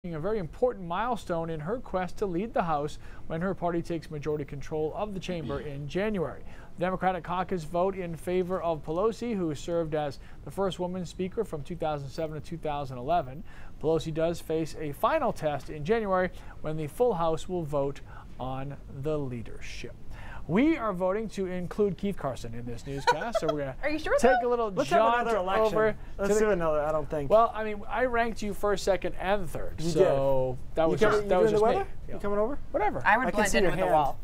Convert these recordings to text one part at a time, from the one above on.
A very important milestone in her quest to lead the House when her party takes majority control of the chamber in January. The Democratic caucus vote in favor of Pelosi, who served as the first woman speaker from 2007 to 2011. Pelosi does face a final test in January when the full House will vote on the leadership. We are voting to include Keith Carson in this newscast, so we're going to take a little jaunt over. Let's do another. I don't think. Well, I mean, I ranked you first, second, and third, you so did. that was just me. Yeah. You coming over? Whatever. I would blend in with the wall.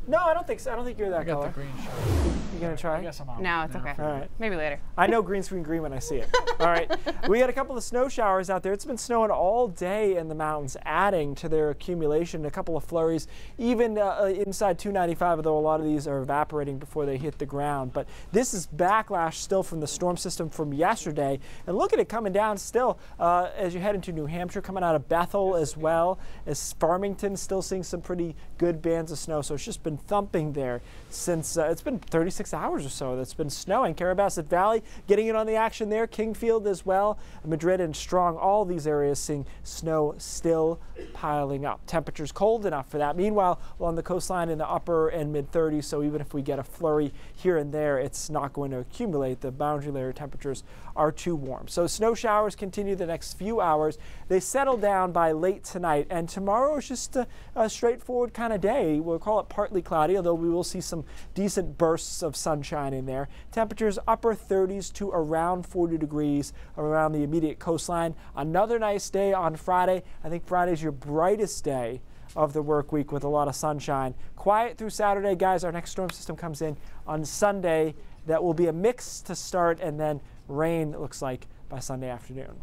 No, I don't think so. I don't think you're that color. I got the green shirt. You gonna try? I guess I'm out. No, it's okay. All right. Maybe later. I know green screen green when I see it. All right. We got a couple of snow showers out there. It's been snowing all day in the mountains, adding to their accumulation. A couple of flurries, even inside 295, although a lot of these are evaporating before they hit the ground. But this is backlash still from the storm system from yesterday. And look at it coming down still as you head into New Hampshire, coming out of Bethel as well as Farmington, still seeing some pretty good bands of snow. So it's just been thumping there since it's been 36 hours or so that's been snowing. Carabasset Valley getting in on the action there, Kingfield as well, Madrid and Strong, all these areas seeing snow still piling up. Temperatures cold enough for that. Meanwhile, along the coastline in the upper and mid 30s, so even if we get a flurry here and there, it's not going to accumulate. The boundary layer temperatures are too warm. So snow showers continue the next few hours. They settle down by late tonight, and tomorrow is just a straightforward kind of day. We'll call it partly cloudy, although we will see some decent bursts of sunshine in there. Temperatures upper 30s to around 40 degrees around the immediate coastline. Another nice day on Friday. I think Friday's your brightest day of the work week with a lot of sunshine. Quiet through Saturday, guys. Our next storm system comes in on Sunday. That will be a mix to start, and then rain, it looks like, by Sunday afternoon.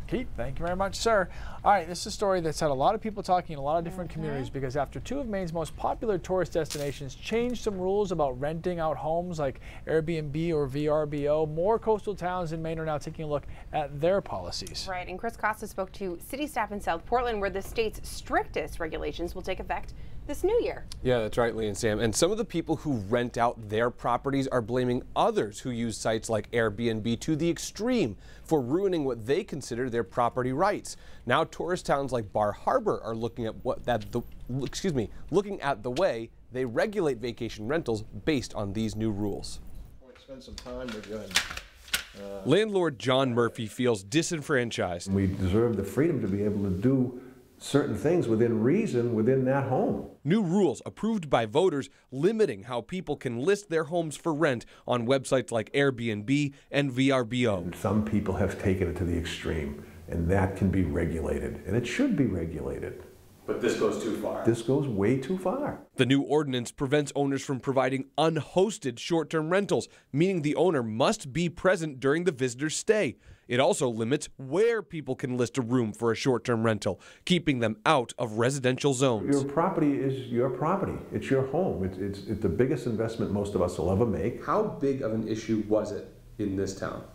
Keith, thank you very much, sir. All right, this is a story that's had a lot of people talking in a lot of different communities, because after two of Maine's most popular tourist destinations changed some rules about renting out homes like Airbnb or VRBO, more coastal towns in Maine are now taking a look at their policies. Right, and Chris Costa spoke to city staff in South Portland, where the state's strictest regulations will take effect this new year. Yeah, that's right, Lee and Sam. And some of the people who rent out their properties are blaming others who use sites like Airbnb to the extreme for ruining what they consider their property rights. Now, tourist towns like Bar Harbor are looking at looking at the way they regulate vacation rentals based on these new rules. Spend some time with you. Landlord John Murphy feels disenfranchised. We deserve the freedom to be able to do certain things within reason within that home. New rules approved by voters limiting how people can list their homes for rent on websites like Airbnb and VRBO. And some people have taken it to the extreme, and that can be regulated, and it should be regulated. But this goes too far. This goes way too far. The new ordinance prevents owners from providing unhosted short-term rentals, meaning the owner must be present during the visitor's stay. It also limits where people can list a room for a short-term rental, keeping them out of residential zones. Your property is your property. It's your home. It's the biggest investment most of us will ever make. How big of an issue was it in this town?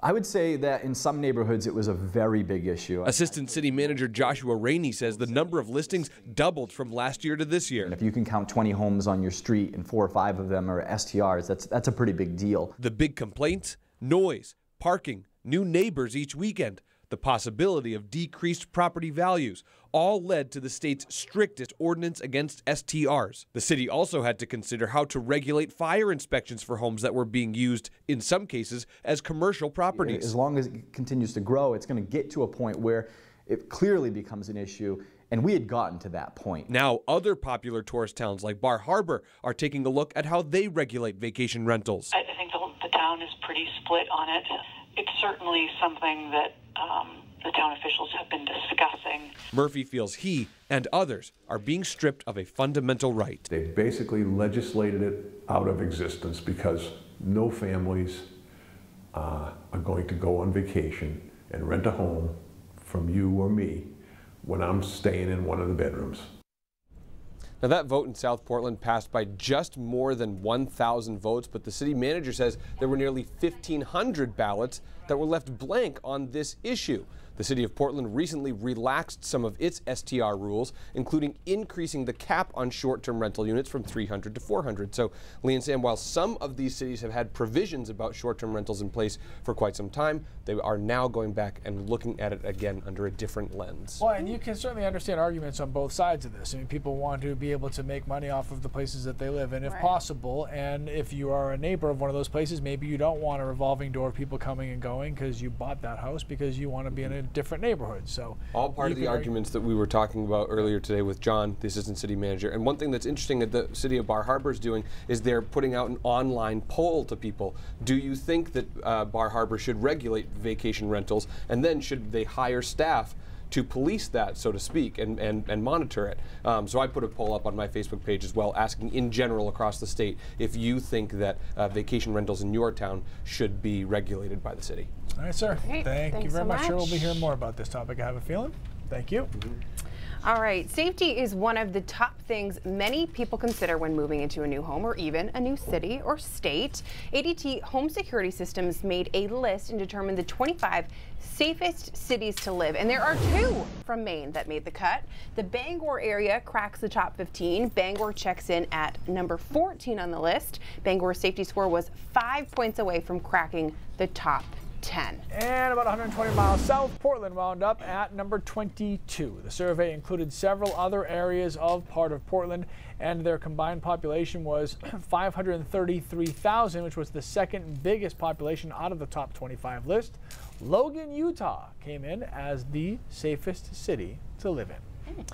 I would say that in some neighborhoods it was a very big issue. Assistant City Manager Joshua Rainey says the number of listings doubled from last year to this year. And if you can count 20 homes on your street and 4 or 5 of them are STRs, that's a pretty big deal. The big complaints? Noise, parking, new neighbors each weekend, the possibility of decreased property values, all led to the state's strictest ordinance against STRs. The city also had to consider how to regulate fire inspections for homes that were being used, in some cases, as commercial properties. As long as it continues to grow, it's going to get to a point where it clearly becomes an issue, and we had gotten to that point. Now, other popular tourist towns like Bar Harbor are taking a look at how they regulate vacation rentals. I think the town is pretty split on it. It's certainly something that the town officials have been discussing. Murphy feels he and others are being stripped of a fundamental right. They basically legislated it out of existence because no families are going to go on vacation and rent a home from you or me when I'm staying in one of the bedrooms. Now, that vote in South Portland passed by just more than 1,000 votes, but the city manager says there were nearly 1,500 ballots that were left blank on this issue. The city of Portland recently relaxed some of its STR rules, including increasing the cap on short-term rental units from 300 to 400. So, Lee and Sam, while some of these cities have had provisions about short-term rentals in place for quite some time, they are now going back and looking at it again under a different lens. Well, and you can certainly understand arguments on both sides of this. I mean, people want to be able to make money off of the places that they live in if possible. And if you are a neighbor of one of those places, maybe you don't want a revolving door of people coming and going because you bought that house because you want to be in a different neighborhood. So all part of the arguments that we were talking about earlier today with John, the assistant city manager. And one thing that's interesting that the city of Bar Harbor is doing is they're putting out an online poll to people. Do you think that Bar Harbor should regulate vacation rentals, and then should they hire staff to police that, so to speak, and monitor it? So I put a poll up on my Facebook page as well, asking in general across the state if you think that vacation rentals in your town should be regulated by the city. All right, sir. Great. Thank you very so much. Sure, we'll be hearing more about this topic, I have a feeling. Thank you. All right, safety is one of the top things many people consider when moving into a new home or even a new city or state. ADT Home Security Systems made a list and determined the 25 safest cities to live, and there are 2 from Maine that made the cut. The Bangor area cracks the top 15. Bangor checks in at number 14 on the list. Bangor's safety score was 5 points away from cracking the top 10. And about 120 miles south, Portland wound up at number 22. The survey included several other areas of part of Portland, and their combined population was 533,000, which was the second biggest population out of the top 25 list. Logan, Utah came in as the safest city to live in.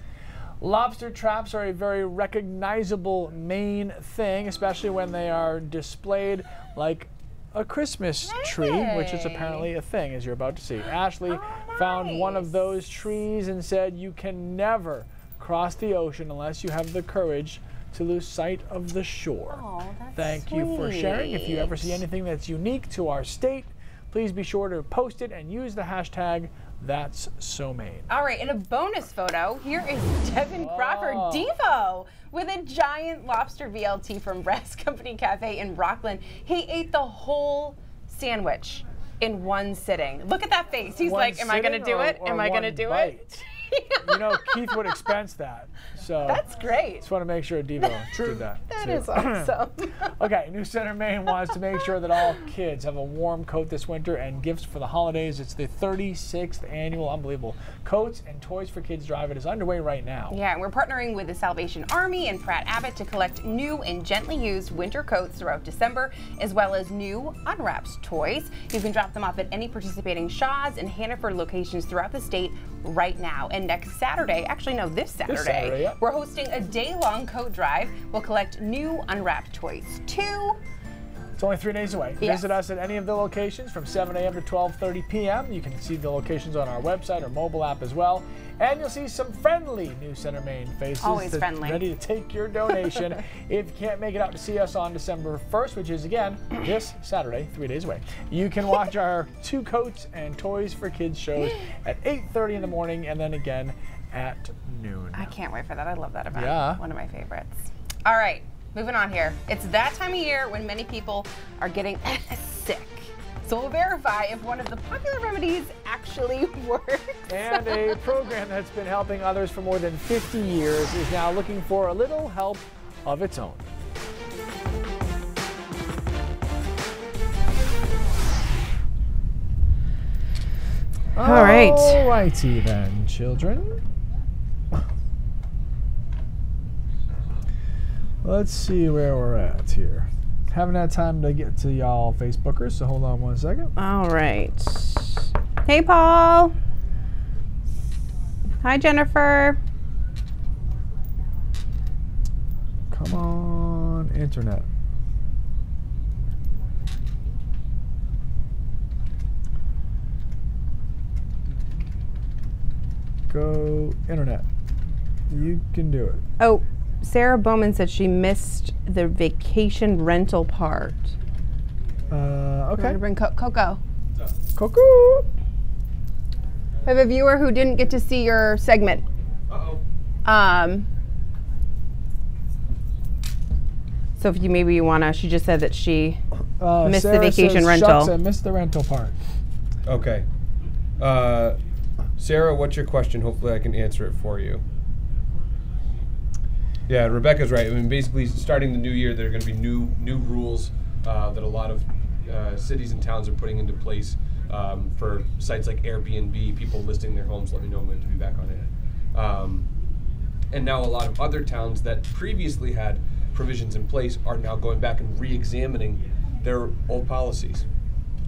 Lobster traps are a very recognizable Maine thing, especially when they are displayed like a Christmas tree, which is apparently a thing, as you're about to see. Ashley found one of those trees and said you can never cross the ocean unless you have the courage to lose sight of the shore. Thank you for sharing. If you ever see anything that's unique to our state, please be sure to post it and use the hashtag That's So Maine. All right, in a bonus photo, here is Devin Crawford, Devo, with a giant lobster VLT from Breast Company Cafe in Rockland. He ate the whole sandwich in one sitting. Look at that face. He's like, am I going to do it? Am I going to do it? You know, Keith would expense that. So that's great. Just want to make sure Devo did that. That is awesome. Okay, New Center Maine wants to make sure that all kids have a warm coat this winter and gifts for the holidays. It's the 36th annual, unbelievable, Coats and Toys for Kids drive. It is underway right now. Yeah, and we're partnering with the Salvation Army and Pratt Abbott to collect new and gently used winter coats throughout December, as well as new unwrapped toys. You can drop them off at any participating Shaw's and Hannaford locations throughout the state right now. And next Saturday, actually no, this Saturday, yeah, we're hosting a day-long coat drive. We'll collect new unwrapped toys too. It's only 3 days away. Yes. Visit us at any of the locations from 7 a.m. to 12:30 p.m. You can see the locations on our website or mobile app as well. And you'll see some friendly New Center Maine faces. Always friendly. Ready to take your donation. If you can't make it out to see us on December 1st, which is, again, this Saturday, 3 days away, you can watch our 2 Coats and Toys for Kids shows at 8:30 in the morning and then again at noon. I can't wait for that. I love that event. Yeah. One of my favorites. All right, moving on here. It's that time of year when many people are getting sick. So we'll verify if one of the popular remedies actually works. And a program that's been helping others for more than 50 years is now looking for a little help of its own. All right. All righty then, children. Let's see where we're at here. Haven't had time to get to y'all Facebookers, so hold on one second. All right. Hey, Paul. Hi, Jennifer. Come on, internet. Go, internet. You can do it. Oh, Sarah Bowman said she missed the vacation rental part. Okay. To bring Coco. Coco. I have a viewer who didn't get to see your segment. So if you want to, she just said that she missed Sarah the vacation says, rental. Shucks, I missed the rental part. Okay. Sarah, what's your question? Hopefully I can answer it for you. Yeah, Rebecca's right. I mean, basically, starting the new year, there are going to be new rules that a lot of cities and towns are putting into place for sites like Airbnb, people listing their homes. Let me know when to be back on it. And now a lot of other towns that previously had provisions in place are now going back and re-examining their old policies.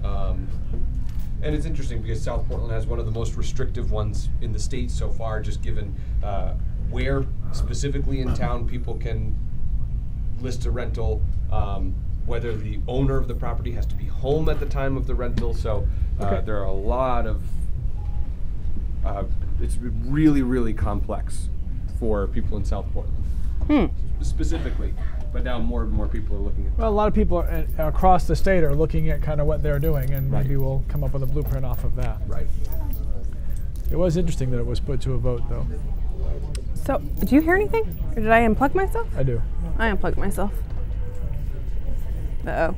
And it's interesting because South Portland has one of the most restrictive ones in the state so far, just given where specifically in town people can list a rental, whether the owner of the property has to be home at the time of the rental. So there are a lot of, it's really, really complex for people in South Portland, specifically. But now more and more people are looking at. Well, a lot of people across the state are looking at kind of what they're doing, and maybe we'll come up with a blueprint off of that. Right. It was interesting that it was put to a vote, though. So, do you hear anything? Or did I unplug myself? I do. I unplugged myself. Uh-oh.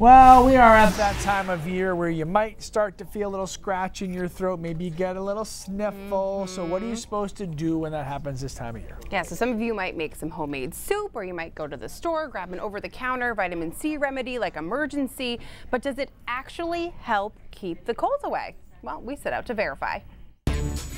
Well, we are at that time of year where you might start to feel a little scratch in your throat, maybe you get a little sniffle. So what are you supposed to do when that happens this time of year? Yeah, so some of you might make some homemade soup, or you might go to the store, grab an over-the-counter vitamin C remedy like Emergen-C, but does it actually help keep the colds away? Well, we set out to verify.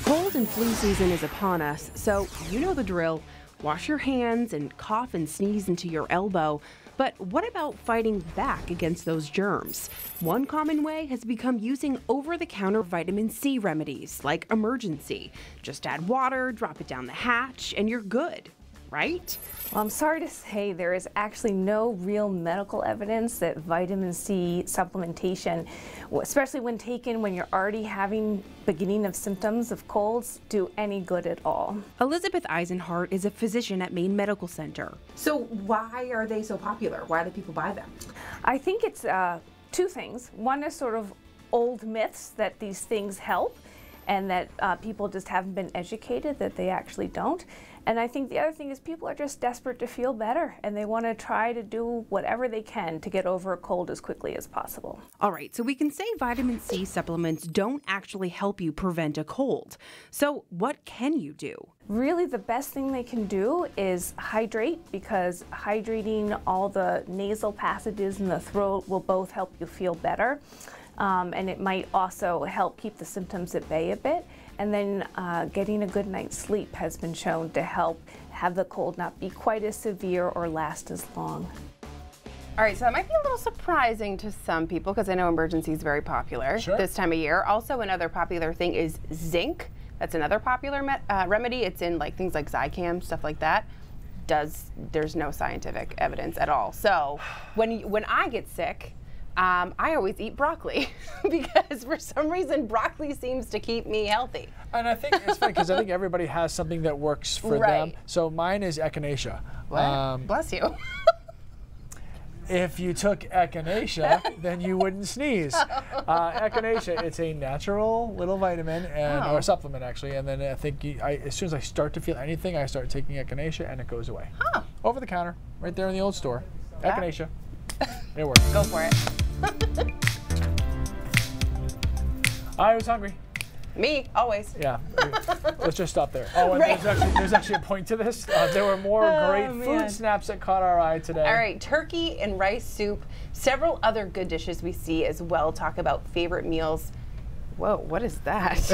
Cold and flu season is upon us, so you know the drill. Wash your hands and cough and sneeze into your elbow. But what about fighting back against those germs? One common way has become using over-the-counter vitamin C remedies like Emergen-C. Just add water, drop it down the hatch, and you're good, right? Well, I'm sorry to say there is actually no real medical evidence that vitamin C supplementation, especially when taken when you're already having beginning of symptoms of colds, do any good at all. Elizabeth Eisenhart is a physician at Maine Medical Center. So why are they so popular? Why do people buy them? I think it's two things. One is sort of old myths that these things help, and that people just haven't been educated that they actually don't. And I think the other thing is people are just desperate to feel better, and they want to try to do whatever they can to get over a cold as quickly as possible. All right, so we can say vitamin C supplements don't actually help you prevent a cold. So what can you do? Really, the best thing they can do is hydrate, because hydrating all the nasal passages in the throat will both help you feel better. And it might also help keep the symptoms at bay a bit. And then getting a good night's sleep has been shown to help have the cold not be quite as severe or last as long. All right, so that might be a little surprising to some people because I know Emergen-C is very popular this time of year. Also, another popular thing is zinc. That's another popular remedy. It's in like things like Zicam, stuff like that. There's no scientific evidence at all. So when I get sick, I always eat broccoli because for some reason broccoli seems to keep me healthy. And I think it's funny because I think everybody has something that works for them. So mine is echinacea. Bless you. If you took echinacea, then you wouldn't sneeze. Echinacea, it's a natural little vitamin or a supplement actually. And then I think as soon as I start to feel anything, I start taking echinacea and it goes away. Over the counter, right there in the old store. Echinacea. It works. Go for it. I was hungry. Me, always. Yeah. Let's just stop there. Oh, and there's actually a point to this. There were more great food snaps that caught our eye today. All right, turkey and rice soup. Several other good dishes we see as well. Talk about favorite meals. Whoa, what is that?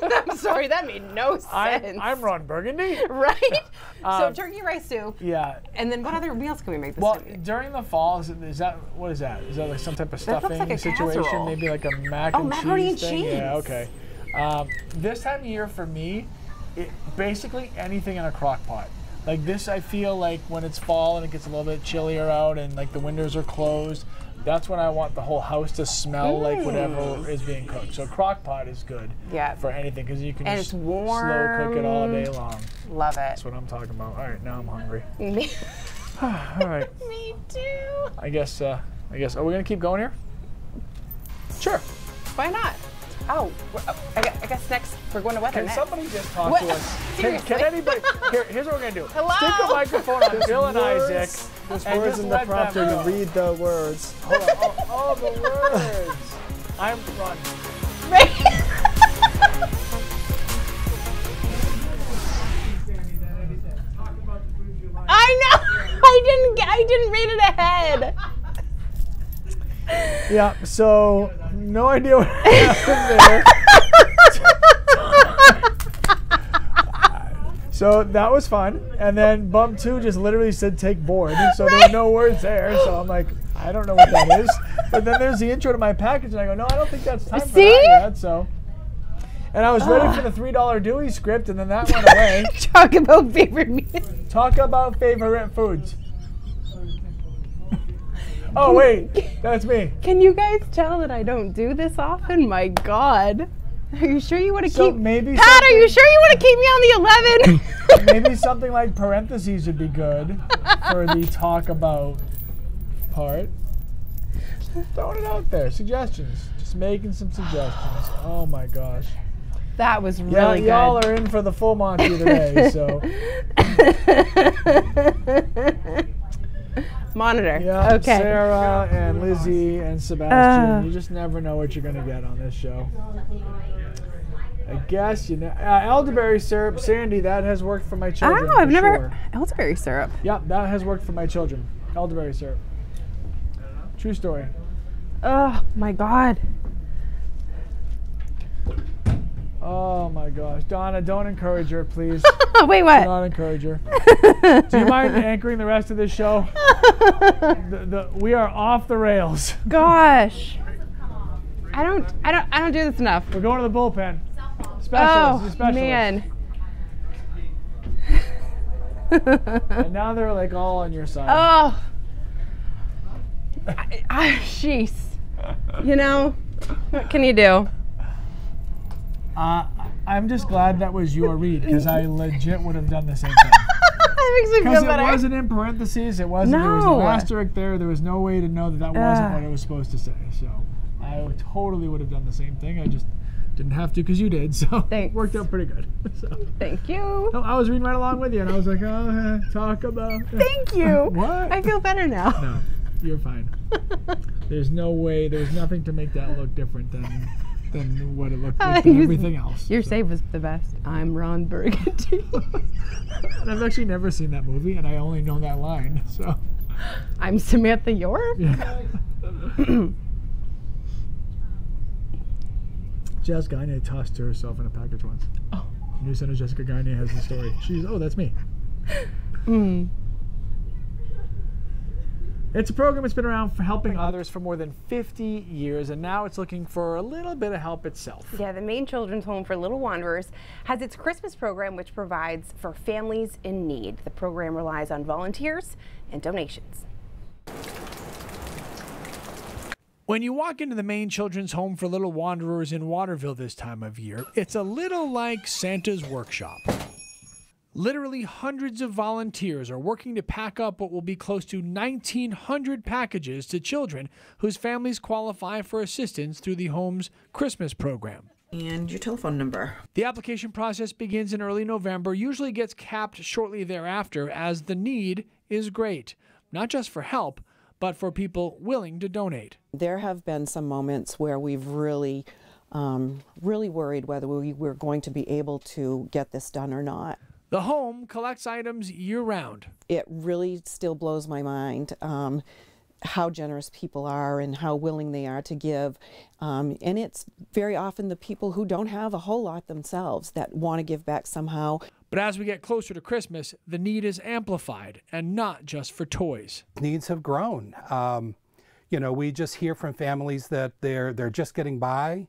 I'm sorry, that made no sense. I'm Ron Burgundy. Right? So turkey, rice soup. Yeah. And then what other meals can we make this time? Well, during the fall, is that what is that? Is that like some type of stuffing like a situation? casserole. Maybe like a macaroni and cheese thing? Yeah, okay. This time of year for me, basically anything in a crock pot. Like this, I feel like when it's fall and it gets a little bit chillier out and like the windows are closed, That's when I want the whole house to smell like whatever is being cooked. So crock pot is good for anything because you can just slow cook it all day long. Love it. That's what I'm talking about. All right, now I'm hungry. Me. All right. Me too. I guess. Are we gonna keep going here? Sure. Why not? Oh, I guess next we're going to weather Can next. somebody just talk to us? Can anybody? Here's what we're gonna do. Hello? Stick a microphone on Bill and Isaac. There's and words just in the let prompter. them You read the words. Hold on. Oh, the words. I'm run. I know. I didn't read it ahead. Yeah. So no idea what happened there. So that was fun. And then bump 2 just literally said take board. So there were no words there. So I'm like, I don't know what that is. But then there's the intro to my package and I go, no, I don't think that's time for that yet. So, and I was ready for the $3 Dewey script and then that went away. Talk about favorite meals. Talk about favorite foods. Oh wait, that's me. Can you guys tell that I don't do this often? My God. Are you sure you want to keep maybe Pat, are you sure you want to keep me on the 11? Maybe something like parentheses would be good for the talk about part. Throwing it out there. Suggestions. Just making some suggestions. Oh my gosh. That was really good. Y'all are in for the full Monty today, so. Monitor. Yeah, okay. Sarah and Lizzie and Sebastian. You just never know what you're going to get on this show. I guess you know. Elderberry syrup, Sandy, that has worked for my children. Oh, I've never. Elderberry syrup. Yep, that has worked for my children. Elderberry syrup. True story. Oh my God. Oh my gosh. Donna, don't encourage her, please. Wait, what? Do not encourage her. Do you mind anchoring the rest of this show? We are off the rails. Gosh. I don't do this enough. We're going to the bullpen. Specialist. Man. And now they're like all on your side. Oh. Jeez. You know, what can you do? I'm just glad that was your read because I legit would have done the same thing. That makes me feel better. Because it wasn't in parentheses. It wasn't. There was an asterisk there. There was no way to know that that wasn't what it was supposed to say. So I totally would have done the same thing. I just didn't have to because you did. So it worked out pretty good. So. Thank you. No, I was reading right along with you, and I was like, oh, talk about. Thank you. What? I feel better now. No, you're fine. There's no way. There was nothing to make that look different than what it looked like than everything else. Your save was the best. I'm Ron Burgundy. And I've actually never seen that movie, and I only know that line. So. I'm Samantha York. Yeah. Jess Gagne tossed herself in a package once. Oh. New Center Jessica Gagne has the story. She's, oh, that's me. It's a program that's been around for helping others for more than 50 years, and now it's looking for a little bit of help itself. Yeah, the Maine Children's Home for Little Wanderers has its Christmas program, which provides for families in need. The program relies on volunteers and donations. When you walk into the Maine Children's Home for Little Wanderers in Waterville this time of year, it's a little like Santa's workshop. Literally hundreds of volunteers are working to pack up what will be close to 1,900 packages to children whose families qualify for assistance through the home's Christmas program. And your telephone number. The application process begins in early November, usually gets capped shortly thereafter, as the need is great, not just for help, but for people willing to donate. There have been some moments where we've really worried whether we were going to be able to get this done or not. The home collects items year-round. It really still blows my mind how generous people are and how willing they are to give. And it's very often the people who don't have a whole lot themselves that want to give back somehow. But as we get closer to Christmas, the need is amplified, and not just for toys. Needs have grown. You know, we just hear from families that they're just getting by.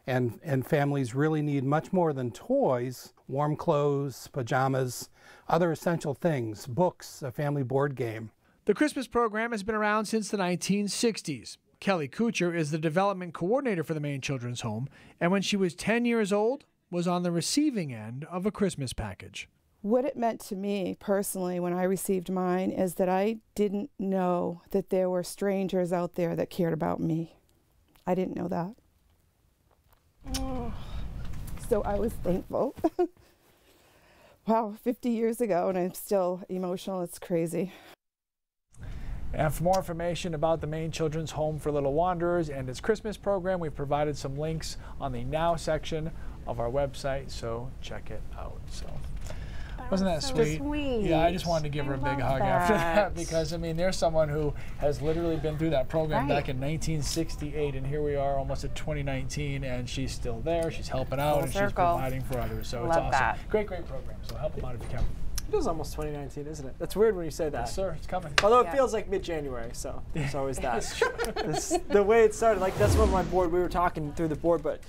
And families really need much more than toys, warm clothes, pajamas, other essential things, books, a family board game. The Christmas program has been around since the 1960s. Kelly Kuchar is the development coordinator for the Maine Children's Home, and when she was 10 years old, was on the receiving end of a Christmas package. What it meant to me personally when I received mine is that I didn't know that there were strangers out there that cared about me. I didn't know that. Oh. So I was thankful. Wow, 50 years ago, and I'm still emotional. It's crazy. And for more information about the Maine Children's Home for Little Wanderers and its Christmas program, we've provided some links on the Now section of our website, so check it out. So, wasn't that so sweet? Yeah, I just wanted to give her a big hug after that, because I mean, there's someone who has literally been through that program back in 1968, and here we are almost at 2019, and she's still there. She's helping out, and she's providing for others. So it's awesome. Great program. So help them out if you can. It is almost 2019, isn't it? That's weird when you say that. Yes, sir. It's coming. Although it feels like mid-January, so there's always that. The way it started, like that's when my board, we were talking through the board, but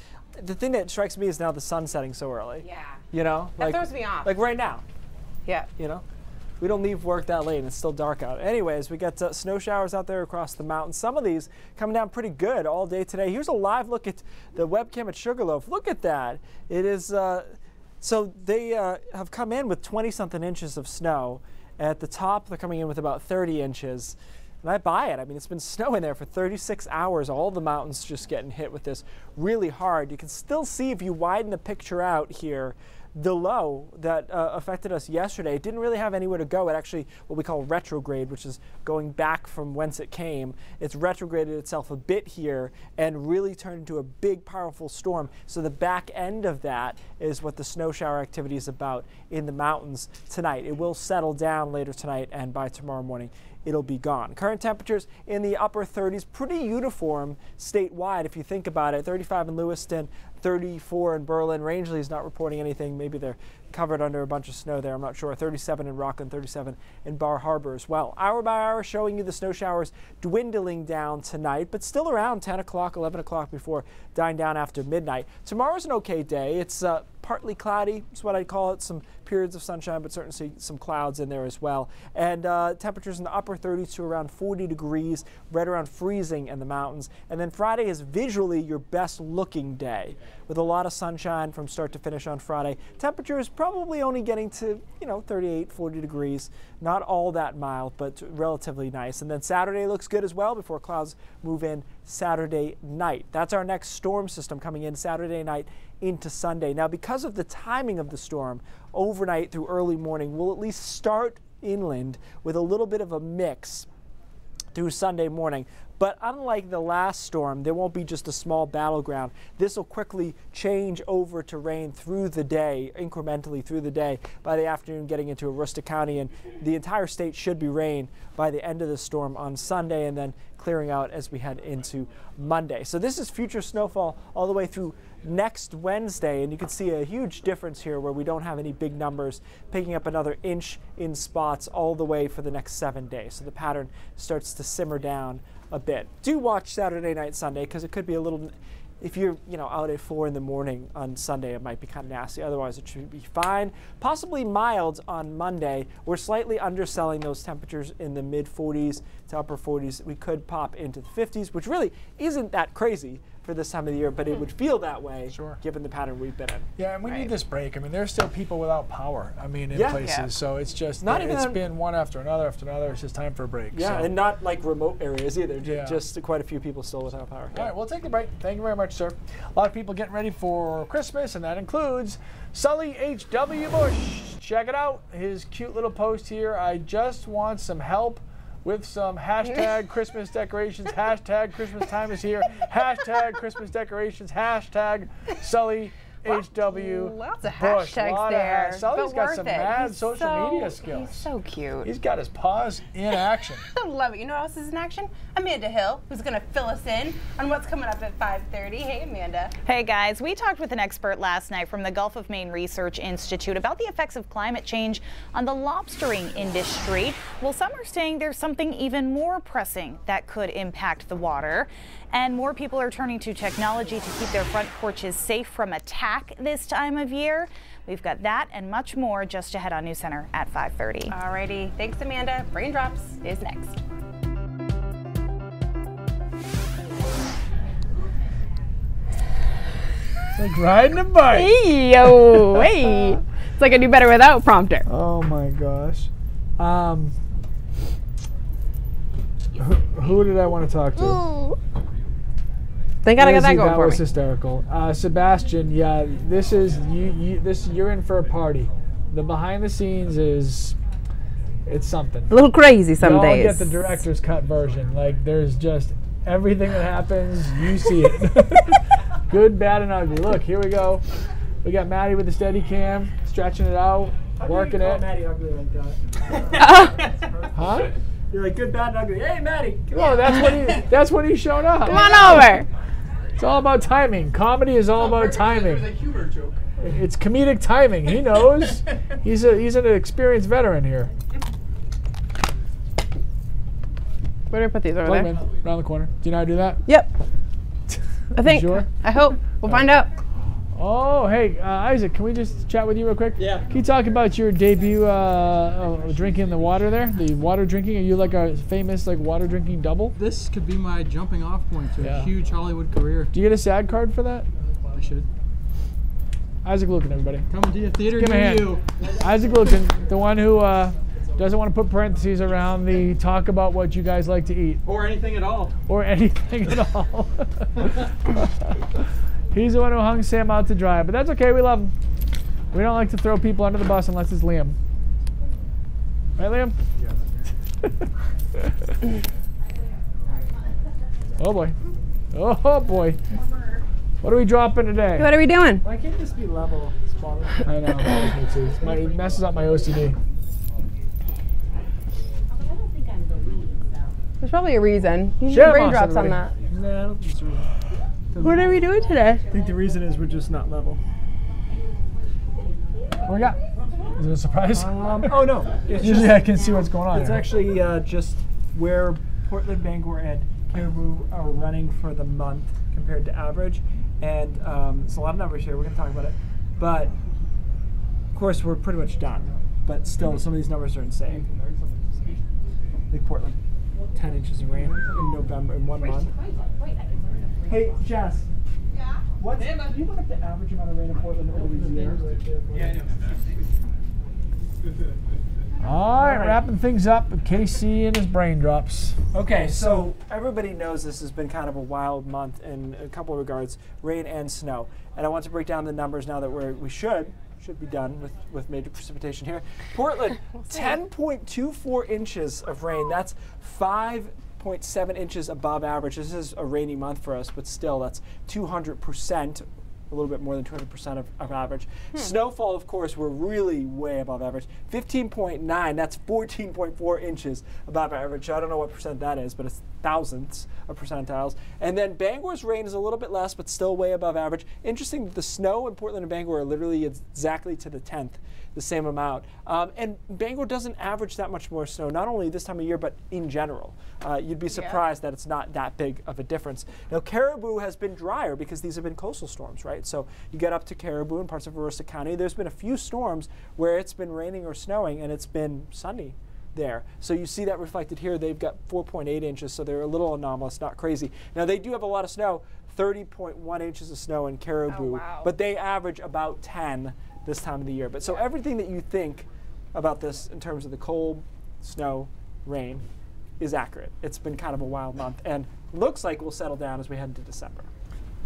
the thing that strikes me is now the sun setting so early. Yeah. You know? That throws me off. Like right now. Yeah. You know? We don't leave work that late and it's still dark out. Anyways, we got snow showers out there across the mountains. Some of these coming down pretty good all day today. Here's a live look at the webcam at Sugarloaf. Look at that. It is, so they have come in with 20-something inches of snow. At the top, they're coming in with about 30 inches. And I buy it. I mean, it's been snowing there for 36 hours. All the mountains just getting hit with this really hard. You can still see, if you widen the picture out here, the low that affected us yesterday. It didn't really have anywhere to go. It actually, what we call retrograde, which is going back from whence it came. It's retrograded itself a bit here and really turned into a big, powerful storm. So the back end of that is what the snow shower activity is about in the mountains tonight. It will settle down later tonight, and by tomorrow morning, it'll be gone. Current temperatures in the upper 30s, pretty uniform statewide if you think about it. 35 in Lewiston, 34 in Berlin. Rangeley is not reporting anything. Maybe they're covered under a bunch of snow there. I'm not sure. 37 in Rockland, 37 in Bar Harbor as well. Hour by hour showing you the snow showers dwindling down tonight, but still around 10 o'clock, 11 o'clock before dying down after midnight. Tomorrow's an okay day. It's partly cloudy is what I'd call it. Some periods of sunshine, but certainly some clouds in there as well. And temperatures in the upper 30s to around 40 degrees, right around freezing in the mountains. And then Friday is visually your best looking day with a lot of sunshine from start to finish on Friday. Temperatures probably only getting to, 38, 40 degrees. Not all that mild, but relatively nice. And then Saturday looks good as well before clouds move in Saturday night. That's our next storm system coming in Saturday night into Sunday. Now, because of the timing of the storm, overnight through early morning, we'll at least start inland with a little bit of a mix through Sunday morning. But unlike the last storm, there won't be just a small battleground. This will quickly change over to rain through the day, incrementally through the day, by the afternoon getting into Aroostook County, and the entire state should be rain by the end of the storm on Sunday, and then clearing out as we head into Monday. So this is future snowfall all the way through next Wednesday, and you can see a huge difference here where we don't have any big numbers, picking up another inch in spots all the way for the next 7 days. So the pattern starts to simmer down a bit. Do watch Saturday night, Sunday, because it could be a little, if you're out at 4 in the morning on Sunday, it might be kind of nasty. Otherwise, it should be fine. Possibly mild on Monday. We're slightly underselling those temperatures in the mid 40s to upper 40s. We could pop into the 50s, which really isn't that crazy for this time of the year, but it would feel that way given the pattern we've been in. Yeah, and we need this break. I mean, there's still people without power, in places, so it's just, it's been one after another after another. It's just time for a break. Yeah, and not like remote areas either, just quite a few people still without power. All right, we'll take the break. Thank you very much, sir. A lot of people getting ready for Christmas, and that includes Sully H.W. Bush. Check it out, his cute little post here. I just want some help with some hashtag Christmas decorations, hashtag Christmas time is here, hashtag Christmas decorations, hashtag Sully H.W. Lots of Bush. hashtags there. Sully's got some mad social media He's skills. so cute. He's got his paws in action. I love it. You know what else is in action? Amanda Hill, who's going to fill us in on what's coming up at 5:30. Hey, Amanda. Hey, guys. We talked with an expert last night from the Gulf of Maine Research Institute about the effects of climate change on the lobstering industry. Well, some are saying there's something even more pressing that could impact the water. And more people are turning to technology to keep their front porches safe from attack this time of year. We've got that and much more just ahead on News Center at 5:30. Alrighty. Thanks, Amanda. Raindrops is next. It's like riding a bike. Hey, yo, hey. It's like I do better without prompter. Oh my gosh. Who did I want to talk to? They gotta get that Lizzie, going that for was me. hysterical. Sebastian, yeah, this is you're in for a party. The behind the scenes it's something. A little crazy some you all days. get the director's cut version. Like there's just everything that happens, you see it. Good, bad, and ugly. Look, here we go. We got Maddie with the steady cam, stretching it out, working it. Maddie ugly like that? Huh? You're like good, bad, and ugly. Hey, Maddie. Oh, that's when he's showing up. Come on over. It's all about timing. Comedy is all about timing. It's comedic timing. He knows. He's an experienced veteran here. Where do I put these over there? Around the corner. Do you know how to do that? Yep. I think. Sure? I hope. We'll find out. Oh, hey, Isaac, can we just chat with you real quick? Yeah. Can you talk about your debut drinking the water there? The water drinking? Are you like a famous water drinking double? This could be my jumping off point to Yeah. a huge Hollywood career. Do you get a SAG card for that? I should. Isaac Lucan, everybody. Coming to a theater Give him a near hand. you. Isaac Lucan, the one who doesn't want to put parentheses around the talk about what you guys like to eat. Or anything at all. Or anything at all. He's the one who hung Sam out to dry, but that's okay. We love him. We don't like to throw people under the bus unless it's Liam. Right, Liam? Yes. Oh boy. Oh boy. What are we dropping today? What are we doing? Why can't this be level? I know. Me too. It messes up my OCD. There's probably a reason. You Share need them, raindrops on everybody. that. Nah, I don't think so. What are we doing today? I think the reason is we're just not level. What we got? Is it a surprise? Oh no. It's Usually just, I can see what's going on It's here. actually just where Portland, Bangor, and Caribou are running for the month compared to average. And there's a lot of numbers here. We're going to talk about it. But, of course, we're pretty much done. But still, some of these numbers are insane. Like Portland, 10 inches of rain in November in 1 month. Hey, Jess. Yeah? Do you look up the average amount of rain in Portland over these years? Yeah, I know. All right, wrapping things up. KC and his brain drops. Okay, so everybody knows this has been kind of a wild month in a couple of regards, rain and snow. And I want to break down the numbers now that we should be done with major precipitation here. Portland, 10.24 inches of rain. That's 5.7 inches above average. This is a rainy month for us, but still, that's 200%. A little bit more than 200% of average. Snowfall, of course, we're really way above average. 15.9, that's 14.4 inches above average. I don't know what percent that is, but it's thousandths of percentiles. And then Bangor's rain is a little bit less, but still way above average. Interesting that the snow in Portland and Bangor are literally exactly to the 10th, the same amount. And Bangor doesn't average that much more snow, not only this time of year, but in general. You'd be surprised that it's not that big of a difference. Now, Caribou has been drier because these have been coastal storms, right? So you get up to Caribou and parts of Aroostook County. There's been a few storms where it's been raining or snowing and it's been sunny there. So you see that reflected here. They've got 4.8 inches, so they're a little anomalous, not crazy. Now, they do have a lot of snow, 30.1 inches of snow in Caribou, but they average about 10 this time of the year. But so everything that you think about this in terms of the cold, snow, rain is accurate. It's been kind of a wild month and looks like we'll settle down as we head into December.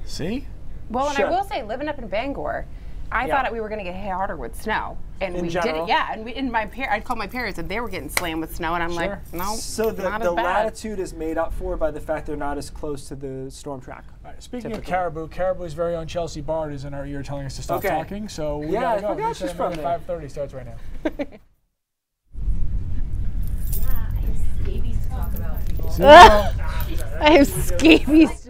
See? Well, and I will say, living up in Bangor, I thought we were going to get hit harder with snow, and In we general? didn't. Yeah, and I'd call my parents, and they were getting slammed with snow, and I'm like, no, So not the as bad. latitude is made up for by the fact they're not as close to the storm track. Right, speaking typically. of Caribou, Caribou's very own Chelsea Bard is in our ear telling us to stop talking, so we I gotta go. forgot We she's said from maybe there. 5:30 starts right now. I have scabies.